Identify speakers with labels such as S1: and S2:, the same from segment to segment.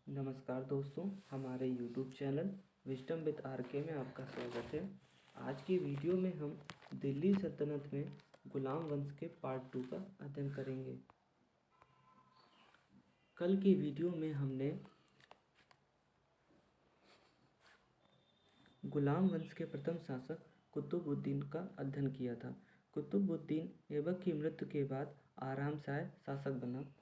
S1: नमस्कार दोस्तों, हमारे YouTube चैनल विजडम विद आर.के में आपका स्वागत है। आज की वीडियो में हम दिल्ली सल्तनत में गुलाम वंश के पार्ट 2 का अध्ययन करेंगे। कल की वीडियो में हमने गुलाम वंश के प्रथम शासक कुतुबुद्दीन का अध्ययन किया था। कुतुबुद्दीन ऐबक की मृत्यु के बाद आराम शाह शासक बना।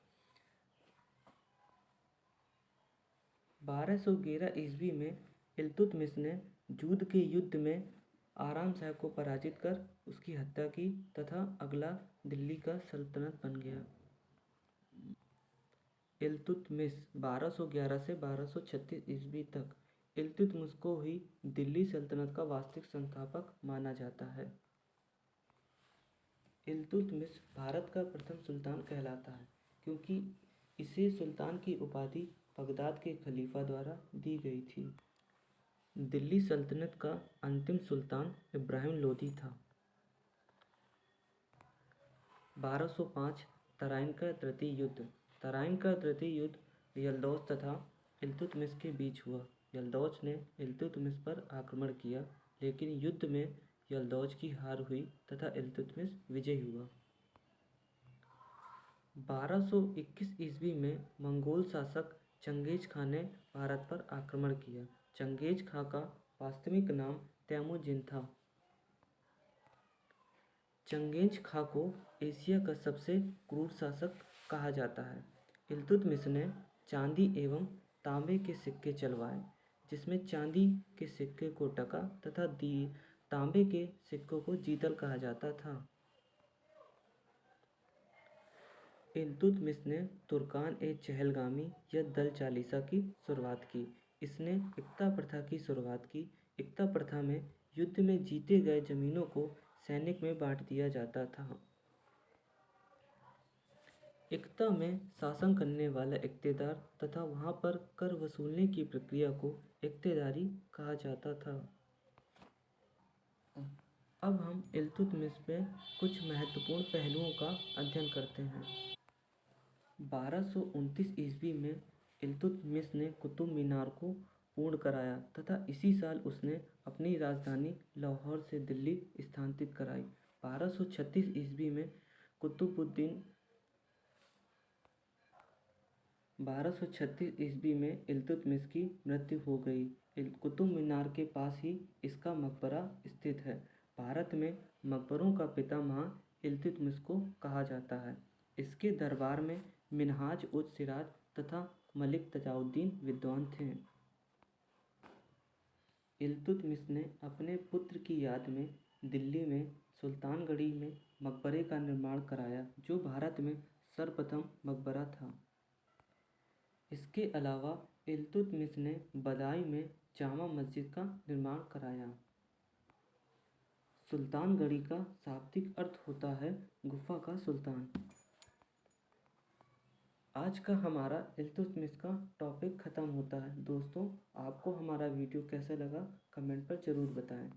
S1: 1211 ईस्वी में इल्तुतमिश ने जूद के युद्ध में आराम शाह को पराजित कर उसकी हत्या की तथा अगला दिल्ली का सल्तनत बन गया। इल्तुतमिश 1211 से 1236 ईस्वी तक इल्तुतमिश को ही दिल्ली सल्तनत का वास्तविक संस्थापक माना जाता है। इल्तुतमिश भारत का प्रथम सुल्तान कहलाता है क्योंकि इसे सुल्तान की उपाधि बगदाद के खलीफा द्वारा दी गई थी। दिल्ली सल्तनत का अंतिम सुल्तान इब्राहिम लोदी था। 1205 तराइन का तृतीय युद्ध। तराइन का तृतीय युद्ध यल्दौज तथा इल्तुतमिश के बीच हुआ। यल्दौज ने इल्तुतमिश पर आक्रमण किया, लेकिन युद्ध में यल्दौज की हार हुई तथा इल्तुतमिश विजयी हुआ। 1221 ईस्वी में मंगोल शासक चंगेज खां ने भारत पर आक्रमण किया। चंगेज खां का वास्तविक नाम तैमुजिन था। चंगेज खां को एशिया का सबसे क्रूर शासक कहा जाता है। इल्तुतमिश ने चांदी एवं तांबे के सिक्के चलवाए, जिसमें चांदी के सिक्के को टका तथा तांबे के सिक्कों को जीतल कहा जाता था। इल्तुतमिश ने तुर्कान-ए-चहलगामी या दल चालीसा की शुरुआत की। इसने इक्ता प्रथा की शुरुआत की। इक्ता प्रथा में युद्ध में जीते गए जमीनों को सैनिक में बांट दिया जाता था। इक्ता में शासन करने वाला इक्तेदार तथा वहाँ पर कर वसूलने की प्रक्रिया को इक्तेदारी कहा जाता था। अब हम इल्तुतमिश में कुछ महत्वपूर्ण पहलुओं का अध्ययन करते हैं। 1229 ईस्वी में इल्तुतमिश ने कुतुब मीनार को पूर्ण कराया तथा इसी साल उसने अपनी राजधानी लाहौर से दिल्ली स्थानांतरित कराई। 1236 ईस्वी में 1236 ईस्वी में इल्तुतमिश की मृत्यु हो गई। कुतुब मीनार के पास ही इसका मकबरा स्थित है। भारत में मकबरों का पितामह इल्तुतमिश को कहा जाता है। इसके दरबार में मिन्हाज उज सिराज तथा मलिक तजाउद्दीन विद्वान थे। इल्तुतमिश ने अपने पुत्र की याद में दिल्ली में सुल्तानगढ़ी में मकबरे का निर्माण कराया, जो भारत में सर्वप्रथम मकबरा था। इसके अलावा इल्तुतमिश ने बदायूं में जामा मस्जिद का निर्माण कराया। सुल्तानगढ़ी का शाब्दिक अर्थ होता है गुफा का सुल्तान। आज का हमारा इल्तुतमिश का टॉपिक ख़त्म होता है। दोस्तों, आपको हमारा वीडियो कैसा लगा कमेंट पर ज़रूर बताएं।